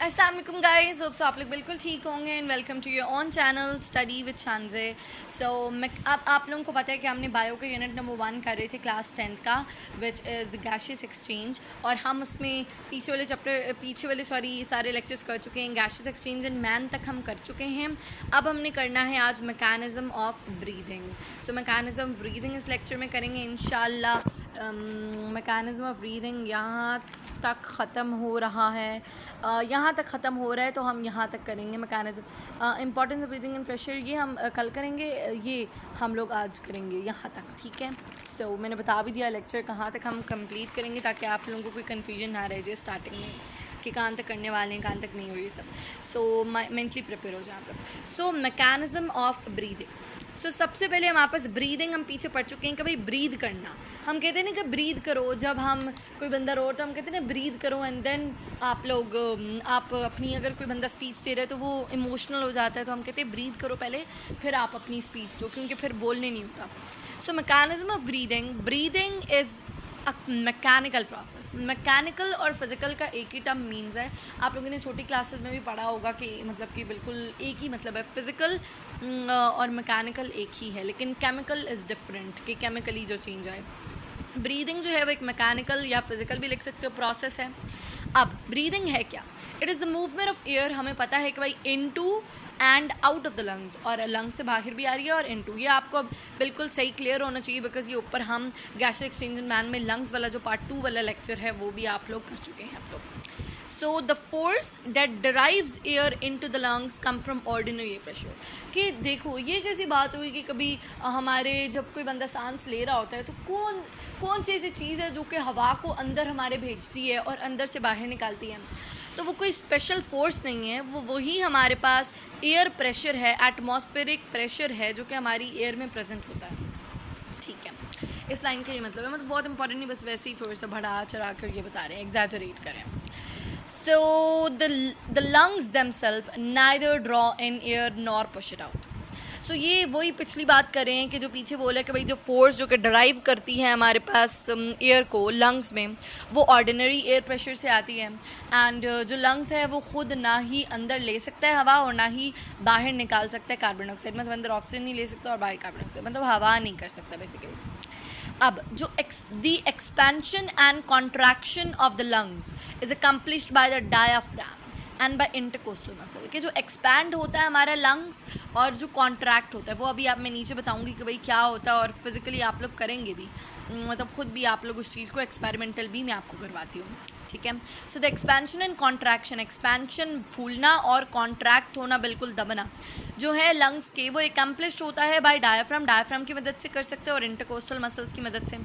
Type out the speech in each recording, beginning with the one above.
अस्सलाम वालेकुम guys, hope आप लोग बिल्कुल ठीक होंगे and welcome to your own channel study with Shanze. So मैं आप लोगों को पता है कि हमने बायो का यूनिट नंबर 1 कर रहे थे क्लास 10th का, which is the gaseous exchange. और हम उसमें पीछे वाले सारे लेक्चर्स कर चुके हैं। गैशियस एक्सचेंज एंड मैन तक हम कर चुके हैं। अब हमने करना है आज mechanism of breathing. So mechanism breathing इस लेक्चर में करेंगे इंशाल्लाह। मैकेनिज़्म ऑफ ब्रीदिंग यहाँ तक ख़त्म हो रहा है, यहाँ तक ख़त्म हो रहा है, तो हम यहाँ तक करेंगे mechanism. Importance of breathing and pressure ये हम कल करेंगे, ये हम लोग आज करेंगे यहाँ तक, ठीक है। सो मैंने बता भी दिया लेक्चर कहाँ तक हम कंप्लीट करेंगे, ताकि आप लोगों को कोई कन्फ्यूजन ना रह जाए स्टार्टिंग में कि कहाँ तक करने वाले हैं, कहाँ तक नहीं हो, ये सब। सो मेंटली प्रिपेयर हो जाए आप लोग। सो मैकेनिज़्म ऑफ ब्रीदिंग। सो सबसे पहले हमारे पास ब्रीदिंग हम पीछे पढ़ चुके हैं कि भाई ब्रीद करना। हम कहते हैं ना कि ब्रीद करो, जब हम कोई बंदा रो तो हम कहते हैं ना ब्रीद करो, एंड देन आप अपनी, अगर कोई बंदा स्पीच दे रहा है तो वो इमोशनल हो जाता है, तो हम कहते हैं ब्रीद करो पहले, फिर आप अपनी स्पीच दो, क्योंकि फिर बोलने नहीं होता। So mechanism of breathing is mechanical process. Mechanical और फिज़िकल का एक ही टर्म मीन्स है। आप लोगों ने छोटी क्लासेस में भी पढ़ा होगा कि मतलब कि बिल्कुल एक ही मतलब है। फिज़िकल और मैकेनिकल एक ही है, लेकिन केमिकल इज़ डिफरेंट, कि केमिकली जो चेंज आए। ब्रीदिंग जो है वो एक मैकेनिकल या फिज़िकल भी लिख सकते हो प्रोसेस है। अब ब्रीदिंग है क्या? It is the movement of air. हमें पता है कि भाई into and out of the lungs, और लंग से बाहर भी आ रही है और इनटू। ये आपको बिल्कुल सही क्लियर होना चाहिए, बिकॉज ये ऊपर हम गैस एक्सचेंज एंड मैन में लंग्स वाला जो पार्ट 2 वाला लेक्चर है वो भी आप लोग कर चुके हैं अब तो। So the force that drives air into the lungs come from ordinary air pressure. कि देखो ये कैसी बात हुई कि कभी हमारे जब कोई बंदा सांस ले रहा होता है तो कौन सी ऐसी चीज़ है जो कि हवा को अंदर हमारे भेजती है और अंदर से बाहर निकालती है। तो वो कोई स्पेशल फोर्स नहीं है, वो वही हमारे पास एयर प्रेशर है, एटमॉस्फेरिक प्रेशर है, जो कि हमारी एयर में प्रेजेंट होता है, ठीक है। इस लाइन का ये मतलब है, मतलब बहुत इंपॉर्टेंट नहीं, बस वैसे ही थोड़ा सा बढ़ा चढ़ा कर ये बता रहे हैं, एग्जैजरेट करें। So the lungs themselves neither draw in air nor push it out. सो ये वही पिछली बात कर रहे हैं कि जो पीछे बोला कि भाई जो फोर्स जो कि ड्राइव करती है हमारे पास एयर को लंग्स में, वो ऑर्डिनरी एयर प्रेशर से आती है। एंड जो लंग्स है वो खुद ना ही अंदर ले सकता है हवा और ना ही बाहर निकाल सकता है कार्बन डाइऑक्साइड। मतलब अंदर ऑक्सीजन नहीं ले सकता और बाहर कार्बन डाइऑक्साइड, मतलब हवा नहीं कर सकता बेसिकली। अब जो the expansion and contraction of the lungs is accomplished by the diaphragm and by intercostal muscle. कि जो एक्सपैंड होता है हमारा लंग्स और जो कॉन्ट्रैक्ट होता है, वो अभी आप मैं नीचे बताऊंगी कि भाई क्या होता है, और फिज़िकली आप लोग करेंगे भी, मतलब खुद भी आप लोग उस चीज़ को एक्सपेरिमेंटल भी मैं आपको करवाती हूँ, ठीक है। So the expansion and contraction, expansion फूलना और कॉन्ट्रैक्ट होना बिल्कुल दबना जो है लंग्स के, वो एकम्प्लिश्ड होता है बाय डायाफ्राम की मदद से कर सकते हैं और इंटरकोस्टल मसल्स की मदद से।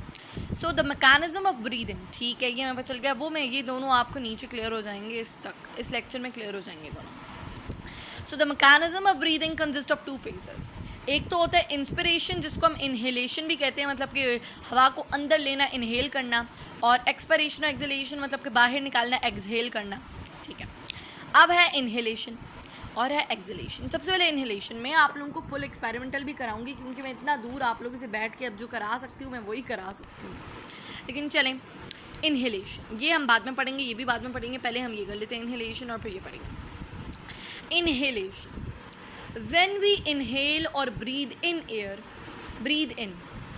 So the mechanism of breathing, ठीक है, ये मैं पता चल गया, वो मैं ये दोनों आपको नीचे क्लियर हो जाएंगे, इस लेक्चर में क्लियर हो जाएंगे दोनों। So the mechanism of breathing consist of 2 phases. एक तो होता है इंस्पिरेशन, जिसको हम इनहेलेशन भी कहते हैं, मतलब कि हवा को अंदर लेना, इनहेल करना, और एक्सपिरेशन और एक्सहेलेशन, मतलब कि बाहर निकालना, एक्सहेल करना, ठीक है। अब है इनहेलेशन और है एक्सहेलेशन। सबसे पहले इनहेलेशन में आप लोगों को फुल एक्सपेरिमेंटल भी कराऊंगी, क्योंकि मैं इतना दूर आप लोगों से बैठ के अब जो करा सकती हूँ मैं वही करा सकती हूँ, लेकिन चलें। इनहेलेशन ये हम बाद में पढ़ेंगे, ये भी बाद में पढ़ेंगे, पहले हम ये कर लेते हैं इनहेलेशन और फिर ये पढ़ेंगे। Inhalation, when we inhale or breathe in,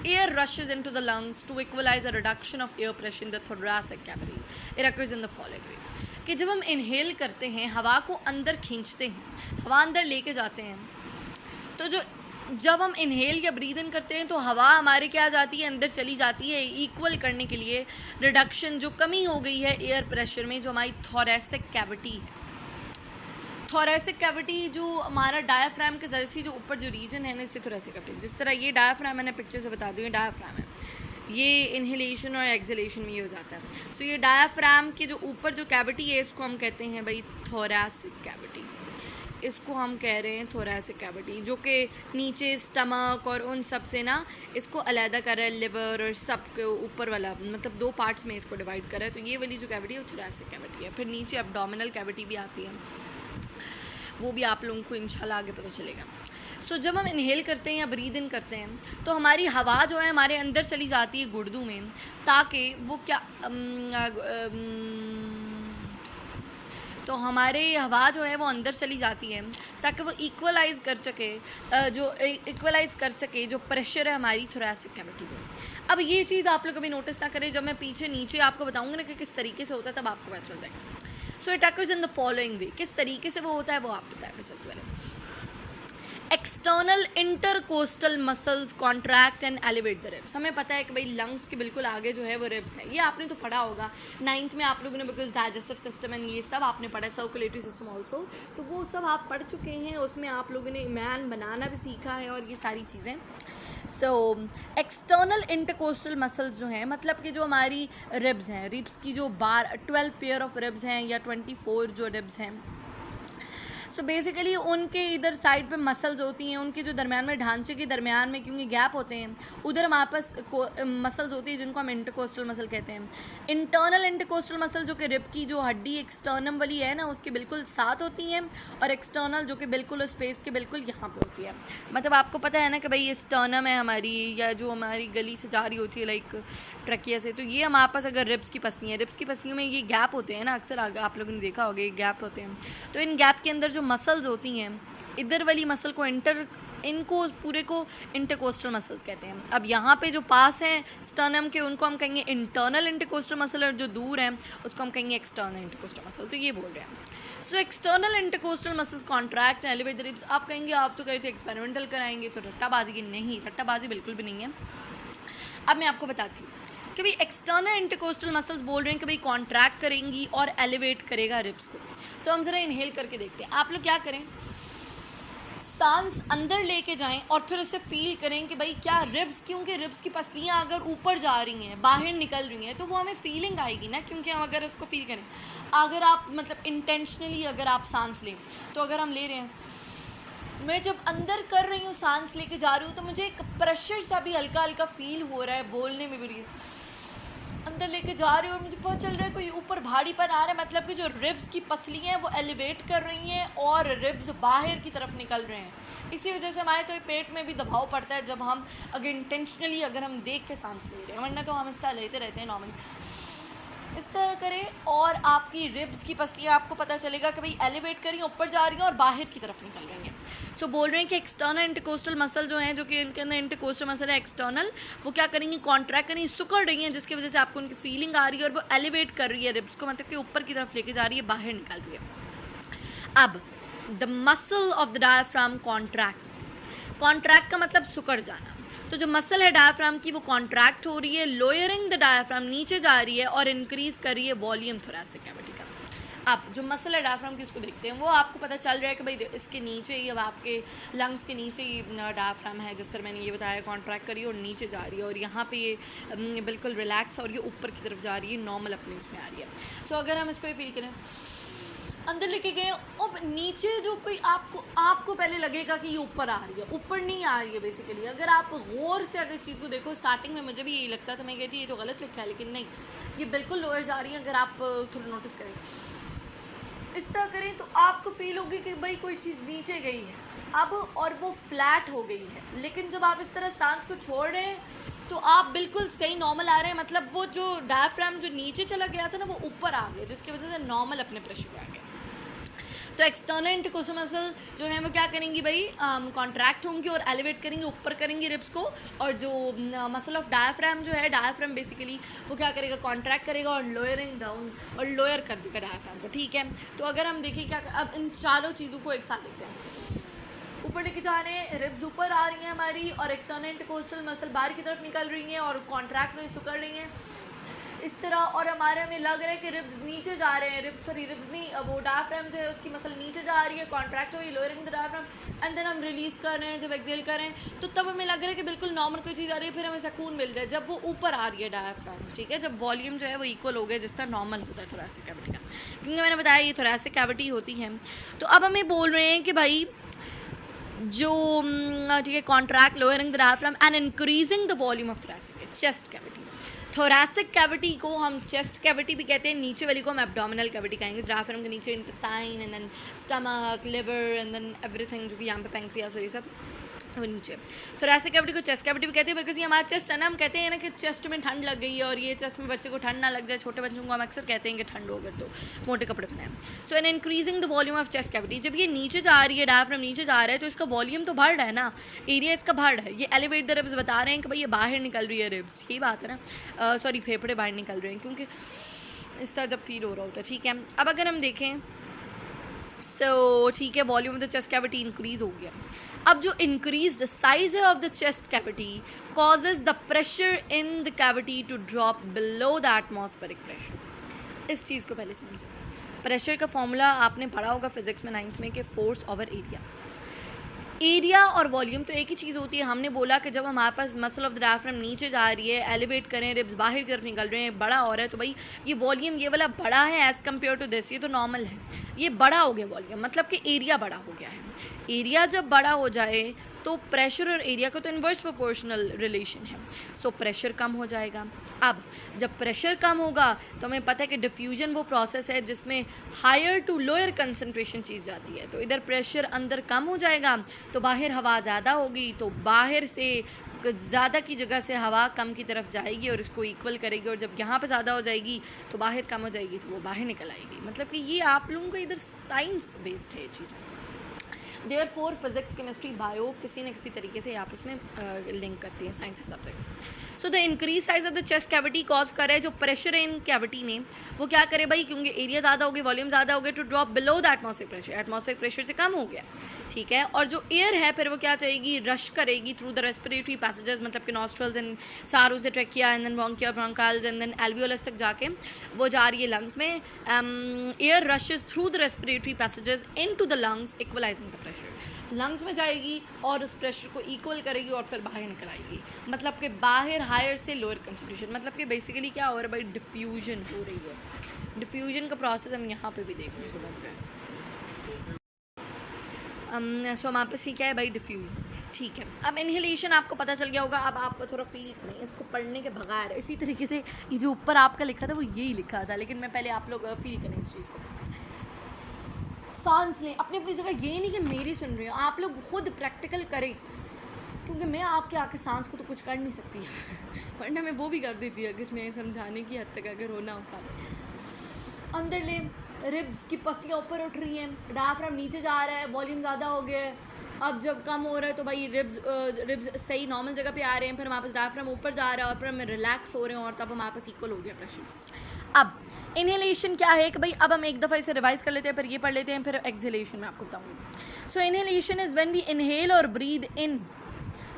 air rushes into the lungs to equalize a reduction of air pressure in the thoracic cavity. It occurs in the following way. कि जब हम इनहेल करते हैं, हवा को अंदर खींचते हैं, हवा अंदर लेके जाते हैं, तो जब हम इनहेल या ब्रीद इन करते हैं तो हवा हमारे क्या जाती है, अंदर चली जाती है, इक्वल करने के लिए रिडक्शन, जो कमी हो गई है एयर प्रेशर में, जो हमारी थोरेसिक कैविटी है। थोरेसिक कैविटी जो हमारा डायाफ्राम के ज़रिए से जो ऊपर जो रीजन है ना, इससे थोरेसिक कैविटी, जिस तरह ये डायाफ्राम मैंने पिक्चर से बता दूँ, ये डायाफ्राम है, ये इनहेलेशन और एक्सहेलेशन में ये हो जाता है। सो ये डायाफ्राम के जो ऊपर जो कैविटी है, इसको हम कहते हैं भाई थोरेसिक कैविटी, इसको हम कह रहे हैं थोरेसिक कैविटी, जो कि नीचे स्टमक और उन सब से ना इसको अलहदा कर रहा है, लिवर और सब के ऊपर वाला, मतलब 2 पार्ट्स में इसको डिवाइड कर रहा है। तो ये वाली जो कैविटी है वो थोरेसिक कैविटी है। फिर नीचे एब्डोमिनल कैविटी भी आती है, वो भी आप लोगों को इंशाल्लाह आगे पता चलेगा। सो जब हम इनहेल करते हैं या ब्रीद इन करते हैं तो हमारी हवा जो है हमारे अंदर चली जाती है गुर्दों में, ताकि वो क्या तो हमारे हवा जो है वो अंदर चली जाती है ताकि वो इक्वलाइज कर सके इक्वलाइज कर सके जो प्रेशर है हमारी थोरैसिक कैविटी में। अब ये चीज़ आप लोग कभी नोटिस ना करें, जब मैं पीछे नीचे आपको बताऊंगा ना कि किस तरीके से होता है तब आपको पता चल जाएगा। सो it occurs in the following वे, किस तरीके से वो होता है वो आप बताएंगे। सबसे पहले external intercostal muscles contract and elevate the ribs. हमें पता है कि भाई लंग्स के बिल्कुल आगे जो है वो रिब्स है, ये आपने तो पढ़ा होगा 9th में आप लोगों ने, बिकॉज डाइजेस्टिव सिस्टम एंड ये सब आपने पढ़ा है, सर्कुलेटरी सिस्टम ऑल्सो, तो वो सब आप पढ़ चुके हैं। उसमें आप लोगों ने मैन बनाना भी सीखा है और ये सारी चीज़ें। सो एक्सटर्नल इंटरकोस्टल मसल्स जो हैं, मतलब कि जो हमारी रिब्स हैं, रिब्स की जो 12 पेयर ऑफ रिब्स हैं या 24 जो रिब्स हैं, सो बेसिकली उनके इधर साइड पे मसल्स होती हैं, उनके जो दरमियान में ढांचे के दरमियान में क्योंकि गैप होते हैं, उधर हमारे पास मसल्स होती है जिनको हम इंटरकोस्टल मसल कहते हैं। इंटरनल इंटरकोस्टल मसल जो कि रिब की जो हड्डी एक्सटर्नम वाली है ना उसके बिल्कुल साथ होती हैं, और एक्सटर्नल जो कि बिल्कुल स्पेस के बिल्कुल यहाँ पे होती है। मतलब आपको पता है ना कि भाई ये स्टर्नम है हमारी, या जो हमारी गली से जा रही होती है लाइक ट्रकिया से, तो ये हमारे पास अगर रिब्स की पसली है, रिब्स की पसलियों में ये गैप होते हैं ना, अक्सर आप लोगों ने देखा होगा ये गैप होते हैं। तो इन गैप के अंदर जो मसल्स होती हैं, इधर वाली मसल को इनको पूरे को इंटरकोस्टल मसल्स कहते हैं। अब यहाँ पे जो पास हैं स्टर्नम के उनको हम कहेंगे इंटरनल इंटरकोस्टल मसल, और जो दूर हैं उसको हम कहेंगे एक्सटर्नल इंटरकोस्टल मसल। तो ये बोल रहे हैं। So external intercostal muscles contract elevate the ribs. आप कहेंगे आप तो कह रहे थे एक्सपेरिमेंटल कराएंगे, तो रट्टाबाजी की नहीं, रट्टाबाजी बिल्कुल भी नहीं है। अब मैं आपको बताती हूँ कि भाई एक्सटर्नल इंटरकोस्टल मसल्स बोल रहे हैं कि भाई कॉन्ट्रैक्ट करेंगी और एलिवेट करेगा रिब्स को। तो हम ज़रा इनहेल करके देखते हैं। आप लोग क्या करें, सांस अंदर लेके जाएं और फिर उसे फील करें कि भाई क्या रिब्स, क्योंकि रिब्स की पसलियाँ अगर ऊपर जा रही हैं, बाहर निकल रही हैं, तो वो हमें फीलिंग आएगी ना, क्योंकि हम अगर उसको फील करें, अगर आप मतलब इंटेंशनली अगर आप सांस लें, तो अगर हम ले रहे हैं, मैं जब अंदर कर रही हूँ सांस लेके जा रही हूँ, तो मुझे एक प्रेशर सा भी हल्का हल्का फील हो रहा है, बोलने में भी अंदर लेके जा रही हूँ और मुझे पता चल रहा है कोई ऊपर भारीपन आ रहा है, मतलब कि जो रिब्स की पसलियाँ हैं वो एलिवेट कर रही हैं और रिब्स बाहर की तरफ निकल रहे हैं। इसी वजह से हमारे तो पेट में भी दबाव पड़ता है जब हम अगर इंटेंशनली अगर हम देख के सांस ले रहे हैं, वरना तो हम इस तरह लेते रहते हैं नॉर्मली। इस तरह करें और आपकी रिब्स की पसलियाँ आपको पता चलेगा कि भाई एलिवेट कर रही हैं, ऊपर जा रही हैं और बाहर की तरफ निकल रही हैं। सो बोल रहे हैं कि एक्सटर्नल इंटरकोस्टल मसल जो हैं, जो कि इनके अंदर इंटरकोस्टल मसल है एक्सटर्नल, वो क्या करेंगी, कॉन्ट्रैक्ट करेंगी, सुकड़ रही हैं, जिसकी वजह से आपको उनकी फीलिंग आ रही है और वो एलिवेट कर रही है रिब्स को, मतलब कि ऊपर की तरफ लेके जा रही है, बाहर निकाल रही है। अब the muscle of the diaphragm contract का मतलब सुकड़ जाना। तो जो मसल है डायफ्राम की वो कॉन्ट्रैक्ट हो रही है, लोअरिंग द डायफ्राम, नीचे जा रही है और इंक्रीज कर रही है वॉल्यूम थोरैसिक कैविटी का। अब जो मसल है डायफ्राम की उसको देखते हैं, वो आपको पता चल रहा है कि भाई इसके नीचे ही, अब आपके लंग्स के नीचे ही डायफ्राम है, जिस तरह मैंने ये बताया, कॉन्ट्रैक्ट करी और नीचे जा रही है, और यहाँ पे ये बिल्कुल रिलैक्स और ये ऊपर की तरफ जा रही है, नॉर्मल अपने इसमें आ रही है। सो अगर हम इसको फील करें, अंदर लेके गए और नीचे जो कोई आपको पहले लगेगा कि ये ऊपर आ रही है, ऊपर नहीं आ रही है बेसिकली। अगर आप गौर से अगर इस चीज़ को देखो, स्टार्टिंग में मुझे भी यही लगता था, मैं कहती ये तो गलत लिखा है, लेकिन नहीं, ये बिल्कुल लोअर जा रही है। अगर आप थोड़ा नोटिस करें, इस तरह करें, तो आपको फील होगी कि भाई कोई चीज़ नीचे गई है अब और वो फ्लैट हो गई है। लेकिन जब आप इस तरह सांस को छोड़ रहे हैं तो आप बिल्कुल सही नॉर्मल आ रहे हैं, मतलब वो जो डायफ्राम जो नीचे चला गया था ना वो ऊपर आ गया, जिसकी वजह से नॉर्मल अपने प्रेशर पे आ गया। तो एक्सटर्नल इंटरकोस्टल मसल जो है वो क्या करेंगी भाई, कॉन्ट्रैक्ट होंगी और एलिवेट करेंगी, ऊपर करेंगी रिब्स को। और जो मसल ऑफ डायफ्राम जो है, डायफ्राम बेसिकली वो क्या करेगा, कॉन्ट्रैक्ट करेगा और लोअरिंग डाउन और लोअर कर देगा डायफ्राम को। ठीक है, तो अगर हम देखें क्या, अब इन चारों चीज़ों को एक साथ देखते हैं। ऊपर लेके जा रहे हैं, रिब्स ऊपर आ रही हैं हमारी, और एक्सटर्नल इंटरकोस्टल मसल बाहर की तरफ निकल रही हैं और कॉन्ट्रैक्ट में सुकड़ रही हैं इस तरह। और हमारे हमें लग रहा है कि रिब्स नीचे जा रहे हैं, रिब्स नहीं, वो डायफ्राम जो है उसकी मसल नीचे जा रही है, कॉन्ट्रैक्ट हो रही है, lowering the diaphragm, and then हम रिलीज़ कर रहे हैं, जब एक्सेल कर रहे हैं तो तब हमें लग रहा है कि बिल्कुल नॉर्मल कोई चीज़ आ रही है, फिर हमें सुकून मिल रहा है जब वो ऊपर आ रही है डायफ्राम। ठीक है, जब वॉल्यूम जो है वो इक्वल हो गया जिस तरह नॉर्मल होता है थोरैसिक कैविटी का, क्योंकि मैंने बताया ये थोरैसिक कैविटी होती है। तो अब हमें बोल रहे हैं कि भाई जो ठीक है, contract lowering the diaphragm and increasing the volume of thoracic chest cavity. Thoracic cavity को हम चेस्ट कैविटी भी कहते हैं, नीचे वाली को हम एब्डोमिनल कैविटी कहेंगे। डायफ्राम के नीचे intestine and then stomach, liver and then everything, जो कि यहाँ पे पैंक्रियास और ये सब वो नीचे। थोरैसिक कैविटी को चेस्ट कैविटी भी कहते हैं, बिकॉज ये हमारा चेस्ट है ना, हम कहते हैं ना कि चेस्ट में ठंड लग गई है, और ये चेस्ट में बच्चे को ठंड ना लग जाए, छोटे बच्चों को हम अक्सर कहते हैं कि ठंड हो गई तो मोटे कपड़े पहनाएं। So in increasing the volume of chest cavity, जब ये नीचे जा रही है, डायफ्राम नीचे जा रहा है, तो इसका वॉल्यूम तो बढ़ रहा है ना, एरिया इसका बढ़ रहा है। ये एलिवेट द रिब्स बता रहे हैं कि भाई ये बाहर निकल रही है रिब्स, यही बात है ना, सॉरी फेफड़े बाहर निकल रहे हैं, क्योंकि इस तरह जब फील हो रहा होता है। ठीक है, अब अगर हम देखें ठीक है, volume of the chest cavity increase हो गया। अब जो इंक्रीज्ड साइज है of the chest cavity causes the pressure in the cavity to drop below the atmospheric pressure. इस चीज़ को पहले समझो। प्रेशर का फॉर्मूला आपने पढ़ा होगा फिजिक्स में 9th में, कि फोर्स ओवर एरिया। एरिया और वॉल्यूम तो एक ही चीज़ होती है। हमने बोला कि जब हमारे पास मसल ऑफ द डायफ्राम नीचे जा रही है, एलिवेट करें, रिब्स बाहर की तरफ निकल रहे हैं, बड़ा हो रहा है, तो भाई ये वॉल्यूम ये वाला बड़ा है एज़ कम्पेयर टू दिस, ये तो नॉर्मल है, ये बड़ा हो गया वॉल्यूम, मतलब कि एरिया बड़ा हो गया है। एरिया जब बड़ा हो जाए तो प्रेशर और एरिया का तो इन्वर्स प्रोपोर्शनल रिलेशन है, सो प्रेशर कम हो जाएगा। अब जब प्रेशर कम होगा तो हमें पता है कि डिफ्यूजन वो प्रोसेस है जिसमें हायर टू लोअर कंसनट्रेशन चीज़ जाती है, तो इधर प्रेशर अंदर कम हो जाएगा तो बाहर हवा ज़्यादा होगी, तो बाहर से ज़्यादा की जगह से हवा कम की तरफ जाएगी और इसको इक्वल करेगी, और जब यहाँ पे ज़्यादा हो जाएगी तो बाहर कम हो जाएगी तो वो बाहर निकल आएगी। मतलब कि ये आप लोगों का इधर साइंस बेस्ड है ये चीज़। देयरफॉर फिजिक्स, केमिस्ट्री, बायो किसी न किसी तरीके से आप उसमें लिंक करती हैं science subject. So the increase size of the chest cavity cause करे जो प्रेशर है इन कैविटी में, वो क्या करे भाई, क्योंकि एरिया ज़्यादा हो गया, वॉल्यूम ज़्यादा हो गया, to drop below the atmospheric pressure, atmospheric pressure से कम हो गया। ठीक है, और जो एयर है फिर वो क्या चाहेगी, रश करेगी थ्रू द रेस्पिरेटरी पैसेजेस, मतलब कि नॉस्ट्रल्स एंड सारूस the trachea and then bronchia bronchioles and then alveolus तक जाके वो जा रही है लंग्स में। Air rushes through the respiratory passages into the lungs equalising the pressure, lungs में जाएगी और उस प्रेशर को इक्वल करेगी और फिर बाहर निकल आएगी। मतलब कि बाहर हायर से लोअर कंसंट्रेशन, मतलब कि बेसिकली क्या हो रहा है भाई, डिफ्यूजन हो रही है। डिफ्यूजन का प्रोसेस हम यहाँ पे भी देखने को मिल रहा है। सो हमारे पास ये क्या है भाई, डिफ्यूजन। ठीक है, अब इनहेलेशन आपको पता चल गया होगा। अब आपको थोड़ा फील करें इसको पढ़ने के बगैर, इसी तरीके से ये जो ऊपर आपका लिखा था वो यही लिखा था, लेकिन मैं पहले आप लोग फील करें इस चीज़ को। सांस लें अपनी अपनी जगह, ये नहीं कि मेरी सुन रही हो, आप लोग खुद प्रैक्टिकल करें, क्योंकि मैं आपके आके सांस को तो कुछ कर नहीं सकती वरना मैं वो भी कर देती अगर मैं समझाने की हद तक अगर होना होता। अंदर लें, रिब्स की पसलियाँ ऊपर उठ रही हैं, डायफ्राम नीचे जा रहा है, वॉल्यूम ज़्यादा हो गया है। अब जब कम हो रहा है तो भाई रिब्स सही नॉर्मल जगह पे आ रहे हैं, फिर हमारे पास डायफ्राम ऊपर जा रहा है और फिर हम रिलैक्स हो रहे हैं और तब हमारे पास इक्वल हो गया प्रेशर। अब इनहेलेशन क्या है कि भाई अब हम एक दफ़ा इसे रिवाइज कर लेते हैं, फिर ये पढ़ लेते हैं, फिर एक्सहेलेशन में आपको बताऊंगी। So inhalation is when we inhale और ब्रीद इन,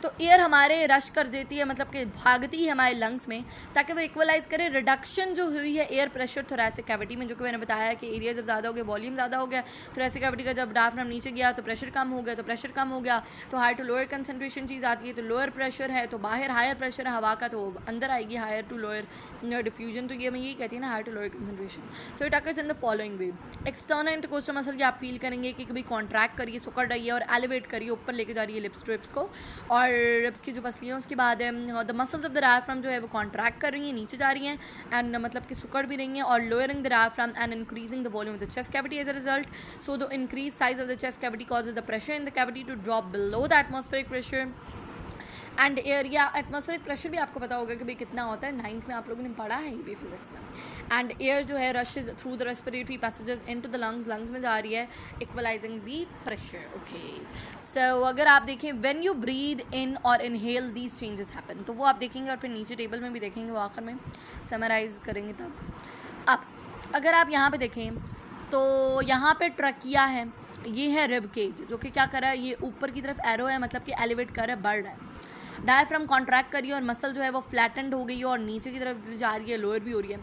तो एयर हमारे रश कर देती है, मतलब कि भागती है हमारे लंग्स में ताकि वो इक्वलाइज करे। रिडक्शन जो हुई है एयर प्रेशर थोरैसिक कैविटी में, जो कि मैंने बताया कि एरिया जब ज़्यादा हो गया, वॉल्यूम ज़्यादा हो गया, थोरैसिक कैविटी का जब डायफ्राम नीचे गया तो प्रेशर कम हो गया, तो प्रेशर कम हो गया तो हायर टू लोअर कंसनट्रेशन चीज़ आती है, तो लोअर प्रेशर है तो बाहर हायर प्रेशर है हवा का तो अंदर आएगी हायर टू लोअर डिफ्यूजन, तो ये मैं यही कहती है ना, higher to lower concentration. So it occurs in the following way. External intercostal muscle की आप फील करेंगे कि कभी कॉन्ट्रैक्ट करिए, सुकड़ रही है और एलिवेट करिए, ऊपर लेके जा रही है लिप्स ट्रिप्स को, और रिब्स की जो पसलियाँ उसके बाद the muscles of the diaphragm जो है वो कॉन्ट्रैक्ट कर रही हैं, नीचे जा रही हैं एंड मतलब कि सुकड़ भी रही हैं, और lowering the diaphragm and increasing the volume of the chest cavity as a result. So the increase size of the chest cavity causes the pressure in the cavity to drop below the atmospheric pressure and air, या atmospheric pressure भी आपको पता होगा कि भाई कितना होता है, 9th में आप लोगों ने पढ़ा है ये भी फिजिक्स में। एंड एयर जो है rushes through the respiratory passages into the lungs, lungs में जा रही है इक्वलाइजिंग द प्रेशर। ओके, सो अगर आप देखें व्हेन यू ब्रीद इन और इनहेल दीज चेंजेस हैपन, तो वो आप देखेंगे और फिर नीचे टेबल में भी देखेंगे, वो आखिर में समराइज करेंगे तब। अब अगर आप यहाँ पे देखें तो यहाँ पे ट्रकिया है, ये है रिब केज जो कि क्या कर रहा है, ये ऊपर की तरफ एरो है, मतलब कि एलिवेट कर रहा है, बढ़ रहा है। डायफ्राम कॉन्ट्रैक्ट करी और मसल जो है वो फ्लैटेंड हो गई है और नीचे की तरफ जा रही है, लोअर भी हो रही है।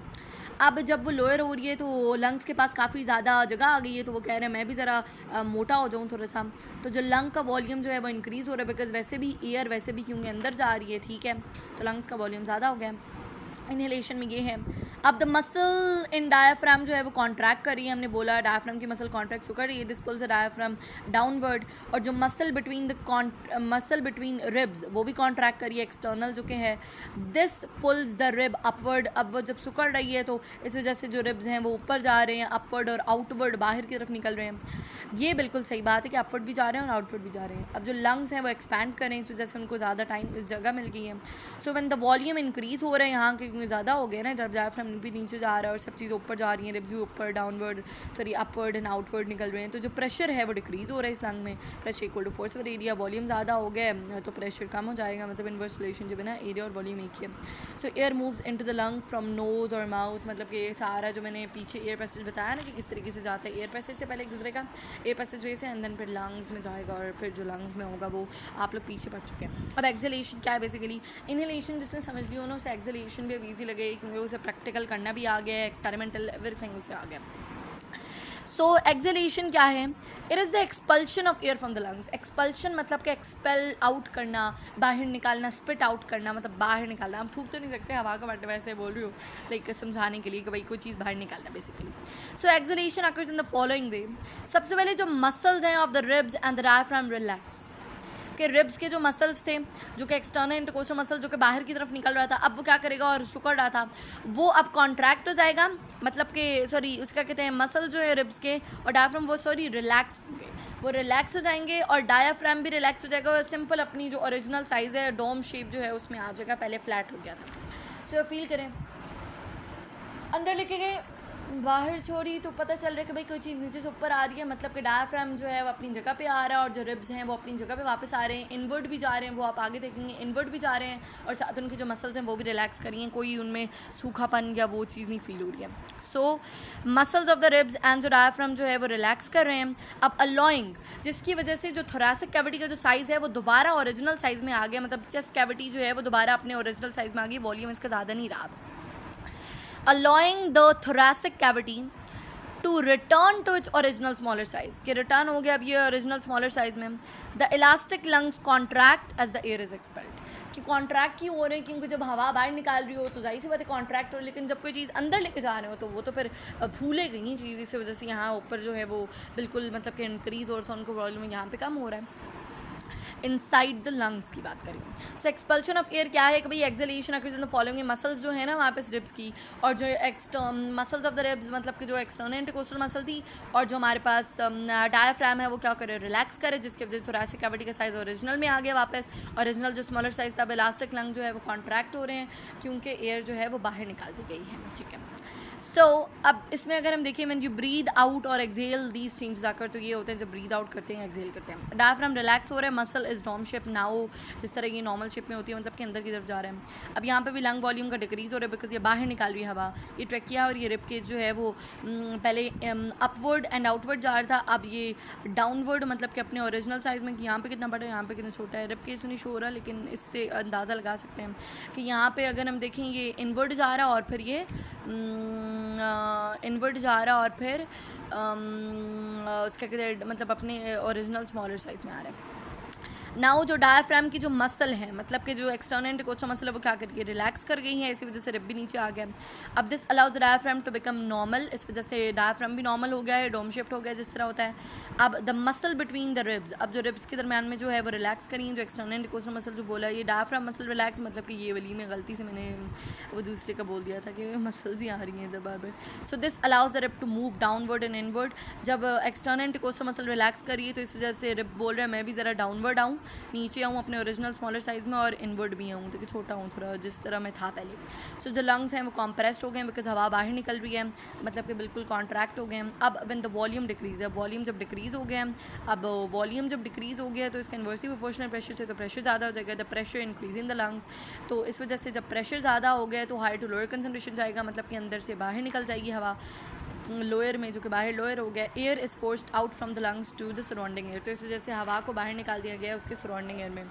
अब जब वो लोअर हो रही है तो लंग्स के पास काफ़ी ज़्यादा जगह आ गई है, तो वो कह रहे हैं मैं भी ज़रा मोटा हो जाऊँ थोड़ा सा, तो जो लंग का वॉल्यूम जो है वो इंक्रीज़ हो रहा है, बिकॉज वैसे भी एयर वैसे भी क्योंकि अंदर जा रही है, ठीक है, तो लंग्स का वॉल्यूम ज़्यादा हो गया। इनहेलेशन में ये है। अब द मसल इन डायाफ्राम जो है वो कॉन्ट्रैक्ट कर रही है, हमने बोला डायाफ्राम की मसल कॉन्ट्रैक्ट कर रही है, this pulls the diaphragm downward, और जो मसल बिटवीन रिब्स वो भी कॉन्ट्रैक्ट कर रही है एक्सटर्नल जो कि है, this pulls the rib upward. अब वो जब सुकड़ रही है तो इस वजह से जो रिब्स हैं वो ऊपर जा रहे हैं, अपवर्ड और आउटवर्ड बाहर की तरफ निकल रहे हैं। ये बिल्कुल सही बात है कि अपवर्ड भी जा रहे हैं और आउटवर्ड भी जा रहे हैं। अब जो लंग्स हैं वो एक्सपैंड करें, इस वजह से उनको ज़्यादा टाइम जगह मिल गई है। So when the volume increase हो रहा है यहाँ क्योंकि ज़्यादा हो गया ना, जब डायफ्राम भी नीचे जा रहा है और सब चीज़ ऊपर जा रही हैं, रिब्स भी ऊपर डाउनवर्ड अपवर्ड एंड आउटवर्ड निकल रहे हैं, तो जो प्रेशर है वो डिक्रीज़ हो रहा है इस लंग में। Pressure equal to force over area, volume ज़्यादा हो गया है तो प्रेशर कम हो जाएगा, मतलब इनवर्स रिलेशनशिप है ना, एरिया और वॉल्यूम एक ही है। सो air moves into the lung from knows और माउथ, मतलब कि ये सारा जो मैंने पीछे एयर पैसेज बताया ना कि किस तरीके से जाता है, एयर पैसेज से पहले एक दूसरे का एयर पैसेज वे से एंड देन फिर लंग्स में जाएगा और फिर जो लंग्स में होगा वो आप लोग पीछे पढ़ चुके हैं। अब एक्सहेलेशन क्या है बेसिकली, इनहेलेशन जिसने समझ लिया ना उसे एक्सहेलेशन भी अब ईजी लगे क्योंकि उसे प्रैक्टिकल करना भी आ गया है, एक्सपेरिमेंटल एवरीथिंग उसे आ गया। सो एक्सहेलेशन क्या है, it is the expulsion of air from the lungs. Expulsion मतलब कि एक्सपेल आउट करना, बाहर निकालना, स्पिट आउट करना मतलब बाहर निकालना। हम थूक तो नहीं सकते हवा का, बट वैसे बोल रही हूँ लाइक समझाने के लिए कि भाई कोई चीज़ बाहर निकालना basically. So exhalation occurs in the following वे। सबसे पहले जो मसल्स हैं of the ribs and the diaphragm relax, के रिब्स के जो मसल्स थे जो कि एक्सटर्नल इंटरकोस्टल मसल जो कि बाहर की तरफ निकल रहा था, अब वो क्या करेगा और सुकड़ रहा था वो अब कॉन्ट्रैक्ट हो जाएगा, मतलब कि सॉरी उसका कहते हैं मसल जो है रिब्स के और डायफ्राम वो रिलैक्स होंगे, वो रिलैक्स हो जाएंगे और डायफ्राम भी रिलैक्स हो जाएगा और सिंपल अपनी जो ओरिजिनल साइज़ है डोम शेप जो है उसमें आ जाएगा, पहले फ्लैट हो गया था। सो फील करें अंदर लेके गए बाहर छोड़ी तो पता चल रहा है कि भाई कोई चीज़ नीचे से ऊपर आ रही है, मतलब कि डायफ्राम जो है वो अपनी जगह पे आ रहा है और जो रिब्स हैं वो अपनी जगह पे वापस आ रहे हैं, इनवर्ड भी जा रहे हैं, वो आप आगे देखेंगे इनवर्ड भी जा रहे हैं और साथ उनके जो मसल्स हैं वो भी रिलैक्स कर रही हैं, कोई उनमें सूखापन या वो चीज़ नहीं फील हो रही है। So muscles of the ribs and जो डायफ्राम जो है वो रिलैक्स कर रहे हैं। अब अलोइंग जिसकी वजह से जो थोरैसिक कैविटी का जो साइज़ है वो दोबारा ओरिजिनल साइज़ में आ गया, मतलब चेस्ट कैविटी जो है वो दोबारा अपने ओरिजिनल साइज़ में आ गई, वॉल्यूम इसका ज़्यादा नहीं रहा। allowing the thoracic cavity to return to its original smaller size, कि रिटर्न हो गया अब ये ओरिजिनल स्मॉलर साइज में। The elastic lungs contract as the air is expelled, कि कॉन्ट्रैक्ट क्यों हो रहे हैं क्योंकि जब हवा बाहर निकाल रही हो तो जाहिर सी बात है कॉन्ट्रैक्ट हो, लेकिन जब कोई चीज़ अंदर लेके जा रहे हो तो वो तो फिर भूलेगी नहीं चीज़, इस वजह से यहाँ ऊपर जो है वो बिल्कुल मतलब कि इंक्रीज़ हो रहा था उनको प्रॉब्लम, यहाँ पे कम हो रहा है। इनसाइड द लंग्स की बात करें, सो एक्सपल्शन ऑफ एयर क्या है कि भाई exhalation occurs in the following, muscles जो है ना वहाँ पे रिब्स की और जो मसल्स ऑफ द रिब्स मतलब कि जो एक्सटर्नल इंटरकोस्टल मसल थी और जो हमारे पास डायफ्राम है वो क्या करे रिलैक्स करे, जिसकी वजह से थोरैसिक कैविटी का साइज़ ओरिजिनल में आ गया वापस, ओरिजिनल जो स्मॉलर साइज़ था इलास्टिक लंग जो है वो कॉन्ट्रैक्ट हो रहे हैं क्योंकि एयर जो है वो बाहर निकाल दी गई है। ठीक है, सो अब इसमें अगर हम देखें व्हेन यू ब्रीद आउट और एक्सहेल दीज चेंजेस आकर, तो ये होते हैं जब ब्रीद आउट करते हैं एक्सहेल करते हैं। डायफ्राम रिलैक्स हो रहा है, muscle is dome shape now, जिस तरह ये नॉर्मल शेप में होती है मतलब कि अंदर की तरफ जा रहा है। अब यहाँ पे भी लंग वॉल्यूम का डिक्रीज़ हो रहा है बिकॉज ये बाहर निकाल रही है हवा, ये ट्रैकिया और ये रिब केज जो है वो पहले अपवर्ड एंड आउटवर्ड जा रहा था, अब ये डाउनवर्ड मतलब कि अपने ओरिजिनल साइज़ में, यहाँ पे कितना बड़ा है यहाँ पे कितना छोटा है, रिब केज तो नहीं शो हो रहा लेकिन इससे अंदाज़ा लगा सकते हैं कि यहाँ पे अगर हम देखें ये इनवर्ड जा रहा है और फिर ये इनवर्ड जा रहा है और फिर उसका कहते मतलब अपने ओरिजिनल स्मॉलर साइज़ में आ रहा है। नाउ जो डायफ्राम की जो मसल है मतलब कि जो एक्सटर्नल इंटरकोस्टल मसल है वो क्या कर गई रिलैक्स कर गई है, इसी वजह से रिब भी नीचे आ गया। अब this allows the diaphragm to become normal, इस वजह से डायफ्राम भी नॉर्मल हो गया है, डोम शेप्ड हो गया जिस तरह होता है। अब the muscle between the ribs, अब जो रिब्स के दरमियान में जो है वो रिलैक्स करी है, जो एक्सटर्नल इंटरकोस्टल मसल जो बोला ये डायफ्राम मसल रिलैक्स, मतलब कि ये वाली में गलती से मैंने वो दूसरे का बोल दिया था कि मसल्स ही आ रही हैं दबा पर। So this allows the rib to move downward and inward, जब एक्सटर्नल इंटरकोस्टल मसल रिलैक्स करी है तो इस वजह से रिब बोल रहा है मैं भी ज़रा डाउनवर्ड आऊँ, नीचे आऊँ अपने ओरिजिनल स्मॉलर साइज़ में और इनवर्ड भी आऊँ, तो छोटा हूँ थोड़ा जिस तरह मैं था पहले। सो जो लंग्स हैं वो कॉम्प्रेस्ड हो गए बिकॉज हवा बाहर निकल रही है, मतलब कि बिल्कुल कॉन्ट्रैक्ट हो गए हैं। अब व्हेन द वॉल्यूम डिक्रीज़ है, वॉल्यूम जब डिक्रीज़ हो गया, अब वॉल्यूम जब डिक्रीज़ हो गया तो इसका इन्वर्सली प्रोपोर्शनल प्रेशर से तो प्रेशर ज़्यादा हो जाएगा, the pressure increase in the lungs, तो इस वजह से जब प्रेशर ज़्यादा हो गया तो हायर टू लोअर कंसनट्रेशन जाएगा, मतलब कि अंदर से बाहर निकल जाएगी हवा लोअर में, जो कि बाहर लोअर हो गया। Air is forced out from the lungs to the surrounding air, तो इस वजह से हवा को बाहर निकाल दिया गया उसके सराउंडिंग एयर में।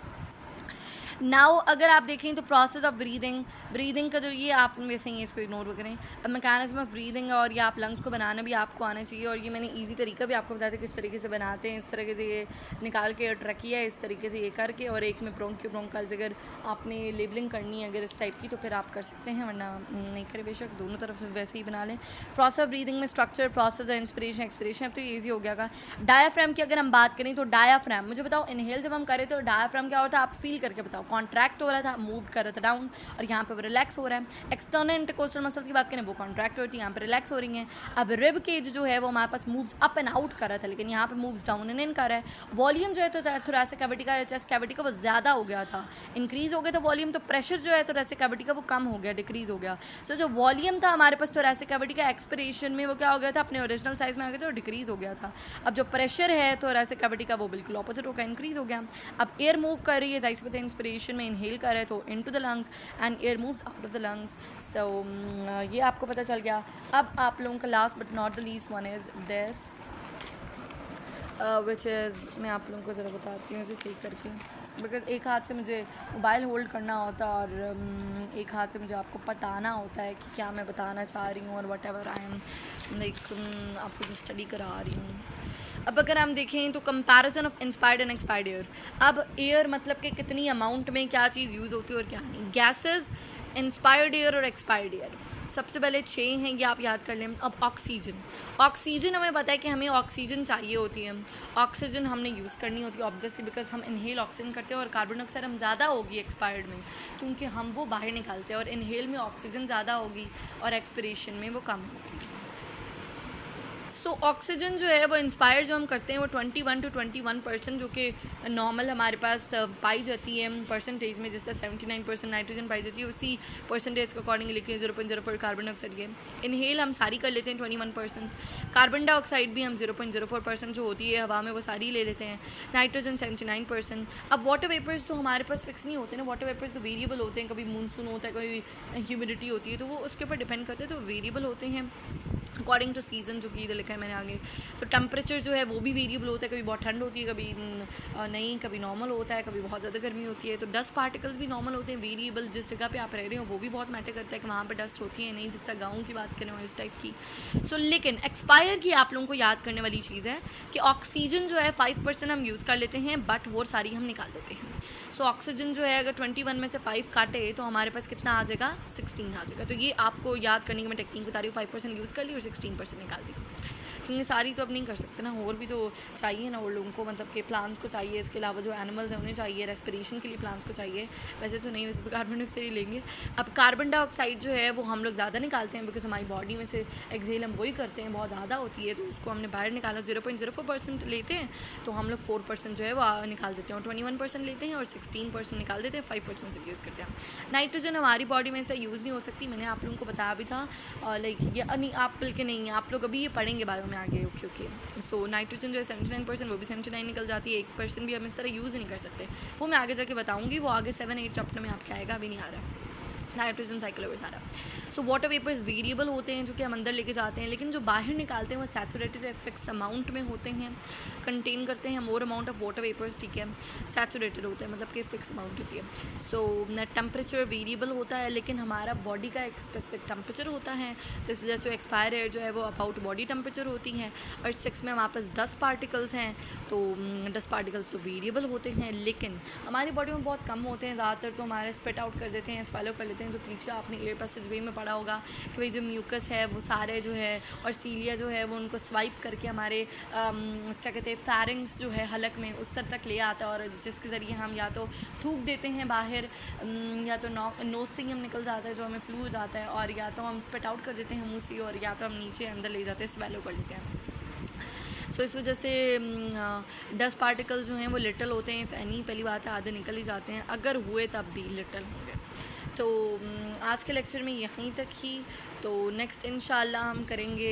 नाउ अगर आप देखें तो प्रोसेस ऑफ ब्रीदिंग का जो ये आप वैसे ही इसको इग्नोर करें, अब मैकेनिज्म ऑफ ब्रीदिंग और ये आप लंग्स को बनाना भी आपको आना चाहिए, और ये मैंने इजी तरीका भी आपको बताया था किस तरीके से बनाते हैं। इस तरीके से ये निकाल के ट्रकिया है, इस तरीके से ये करके, और एक में ब्रोंकाइल्स अगर आपने लेबलिंग करनी है अगर इस टाइप की तो फिर आप कर सकते हैं, वरना नहीं करें बेशक, दोनों तरफ से वैसे ही बना लें। प्रोसेस ऑफ ब्रीदिंग में स्ट्रक्चर, प्रोसेस है, इंस्पिरेशन, एक्सपिरेशन, अब तो ईजी हो गया। डायाफ्राम की अगर हम बात करें तो डायाफ्राम, मुझे बताओ इनहेल जब हम करें तो डायाफ्राम क्या होता है, आप फील करके बताओ। कॉन्ट्रैक्ट हो रहा था, मूव कर रहा था डाउन, और यहाँ पे वो रिलैक्स हो रहा है। एक्सटर्नल इंटरकोस्टल मसल्स की बात करें वो कॉन्ट्रैक्ट होती है, यहाँ पे रिलैक्स हो रही हैं। अब रिब केज जो है वो हमारे पास मूव्स अप एंड आउट कर रहा था, लेकिन यहाँ पे मूव्स डाउन एंड इन कर रहा है। वॉल्यूम जो है तो थोरेसिक कैविटी का, चेस्ट कैविटी का वो ज़्यादा हो गया था, इंक्रीज हो गया था वॉल्यूम, तो प्रेशर जो है थोरेसिक कैविटी का वो कम हो गया, डिक्रीज हो गया। सो जो वॉल्यूम था हमारे पास थोरेसिक कैविटी का एक्सपिरेशन में वो क्या हो गया था, अपने ओरिजिनल साइज में आ गया था और डिक्रीज हो गया था। अब जो प्रेशर है थोरेसिक कैविटी का वो बिल्कुल ऑपोजिट होगा, इंक्रीज हो गया। अब एयर मूव कर रही है, जाहिर सी बात है इंस्पिरेशन में इनहेल कर रहा है तो into the lungs and air moves out of the lungs. So ये आपको पता चल गया। अब आप लोगों का last but not the least one is this, which is, मैं आप लोगों को ज़रा बताती हूँ इसे सीख करके, बिकॉज एक हाथ से मुझे मोबाइल होल्ड करना होता है और एक हाथ से मुझे आपको बताना होता है कि क्या मैं बताना चाह रही हूँ, और what ever I am like आपको जो स्टडी करा रही हूँ। अब अगर हम देखें तो comparison of inspired and expired air. अब एयर मतलब कि कितनी अमाउंट में क्या चीज़ यूज़ होती है और क्या नहीं। गैसेस, इंस्पायर्ड एयर और एक्सपायर्ड एयर, सबसे पहले 6 हैं, ये आप याद कर लें। अब ऑक्सीजन हमें पता है कि हमें ऑक्सीजन चाहिए होती है, ऑक्सीजन हमने यूज़ करनी होती है ऑब्वियसली, बिकॉज हम इनहेल ऑक्सीजन करते हैं और कार्बन डाइऑक्साइड हम ज़्यादा होगी एक्सपायर्ड में क्योंकि हम वो बाहर निकालते हैं, और इनहेल में ऑक्सीजन ज़्यादा होगी और एक्सपिरेशन में वो कम होगी। सो ऑक्सीजन जो है वो इंस्पायर जो हम करते हैं वो 21 to 21% जो कि नॉर्मल हमारे पास पाई जाती है परसेंटेज में, जिससे 79% नाइट्रोजन पाई जाती है, उसी परसेंटेज के अकॉर्डिंग लिखिए 0.04 कार्बन डाइऑक्साइड के। इनहेल हम सारी कर लेते हैं 21%, कार्बन डाइऑक्साइड भी हम 0.04% जो होती है हवा में वो सारी ले लेते हैं, नाइट्रोजन 79%। अब वाटर वेपर्स तो हमारे पास फिक्स नहीं होते ना, वाटर वेपर्स तो वेरिएबल होते हैं, कभी मानसून होता है, कभी ह्यूमिडिटी होती है, तो वो उसके ऊपर डिपेंड करते हैं, तो वेरिएबल होते हैं अकॉर्डिंग टू सीज़न, जो कि इधर लिखा है मैंने आगे। तो टेम्परेचर जो है वो भी वेरिएबल होता है, कभी बहुत ठंड होती है, कभी नहीं, कभी नॉर्मल होता है, कभी बहुत ज़्यादा गर्मी होती है। तो डस्ट पार्टिकल्स भी नॉर्मल होते हैं, वेरिएबल जिस जगह पे आप रह रहे हो वो भी बहुत मैटर करता है कि वहाँ पर डस्ट होती है नहीं, जिस तरह गाँव की बात करें और इस टाइप की। सो लेकिन एक्सपायर की आप लोगों को याद करने वाली चीज़ है कि ऑक्सीजन जो है 5% हम यूज़ कर लेते हैं, बट और सारी हम निकाल देते हैं। सो ऑक्सीजन जो है अगर 21 में से 5 काटे तो हमारे पास कितना आ जाएगा, 16 आ जाएगा। तो ये आपको याद करने की मैं टेक्निक बता रही हूँ, 5% यूज़ कर ली और 16% निकाल दी, क्योंकि सारी तो अब नहीं कर सकते ना, और भी तो चाहिए ना और लोगों को, मतलब कि प्लांट्स को चाहिए, इसके अलावा जो एनिमल्स हैं उन्हें चाहिए, रेस्पिरेशन के लिए प्लांट्स को चाहिए। वैसे तो नहीं, वैसे तो कार्बन डाइऑक्साइड ही लेंगे। अब कार्बन डाइऑक्साइड जो है वो हम लोग ज़्यादा निकालते हैं, बिकॉज हमारी बॉडी में से एक्सेल हम वही करते हैं, बहुत ज़्यादा होती है, तो उसको हमने बाहर निकाला। 0.04% लेते हैं तो हम लोग 4% जो है वो निकाल देते हैं, और 21% लेते हैं और 16% निकाल देते हैं, 5% से यूज़ करते हैं। नाइट्रोजन हमारी बॉडी में से यूज़ नहीं हो सकती, मैंने आप लोगों को बताया भी था, लाइक ये नहीं, आप बल्कि नहीं, आप लोग अभी ये पढ़ेंगे बायो में आगे। ओके सो नाइट्रोजन जो है 79%, वो भी 79 निकल जाती है, 1% भी हम इस तरह यूज़ नहीं कर सकते, वो मैं आगे जाके बताऊँगी, वो आगे 7-8 चैप्टर में आपके आएगा, अभी नहीं आ रहा है नाइट्रोजन साइकिल और सारा। सो वाटर वेपर्स वेरिएबल होते हैं जो कि हम अंदर लेके जाते हैं, लेकिन जो बाहर निकालते हैं वो सैचुरेटेड फिक्स अमाउंट में होते हैं, कंटेन करते हैं more amount of water vapours, ठीक है, सैचुरेटेड होते हैं, मतलब कि फिक्स अमाउंट होती है। सो टेम्परेचर वेरिएबल होता है, लेकिन हमारा बॉडी का एक स्पेसिफिक टेम्परेचर होता है, तो इसलिए जो एक्सपायर एयर जो है वो अबाउट बॉडी टेम्परेचर होती है। और 6 में हमारे पास डस्ट पार्टिकल्स हैं, तो डस्ट पार्टिकल्स तो वेरिएबल होते हैं, लेकिन हमारी बॉडी में बहुत कम होते हैं, ज़्यादातर तो हमारे स्पिट आउट कर देते हैं, स्वेलो कर लेते हैं। जो पीछे आपने एयर पैसेजवे में पढ़ा होगा कि भाई जो म्यूकस है वो सारे जो है और सीलिया जो है वो उनको स्वाइप करके हमारे क्या कहते हैं फैरिंग्स जो है हलक में उस सर तक ले आता है, और जिसके ज़रिए हम या तो थूक देते हैं बाहर, या तो नोज से ही हम निकल जाता है जो हमें फ्लू हो जाता है, और या तो हम स्पिट आउट कर देते हैं मुँह से, और या तो हम नीचे अंदर ले जाते हैं, स्वेलो कर लेते हैं। सो इस वजह से डस्ट पार्टिकल जो हैं वो लिटल होते हैं, फैनी पहली बात है, आधे निकल ही जाते हैं, अगर हुए तब भी लिटल होंगे। तो आज के लेक्चर में यहीं तक ही, तो नेक्स्ट इंशाल्लाह हम करेंगे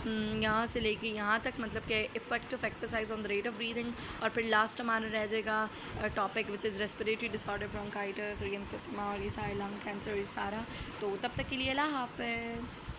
यहाँ से लेके यहाँ तक, मतलब कि effect of exercise on the rate of breathing, और फिर लास्ट हमारा रह जाएगा topic which is respiratory disorder, bronchitis और एम्फिस्मा और ये सारे लंग कैंसर, ये सारा। तो तब तक के लिए अल्लाह हाफ़िज़।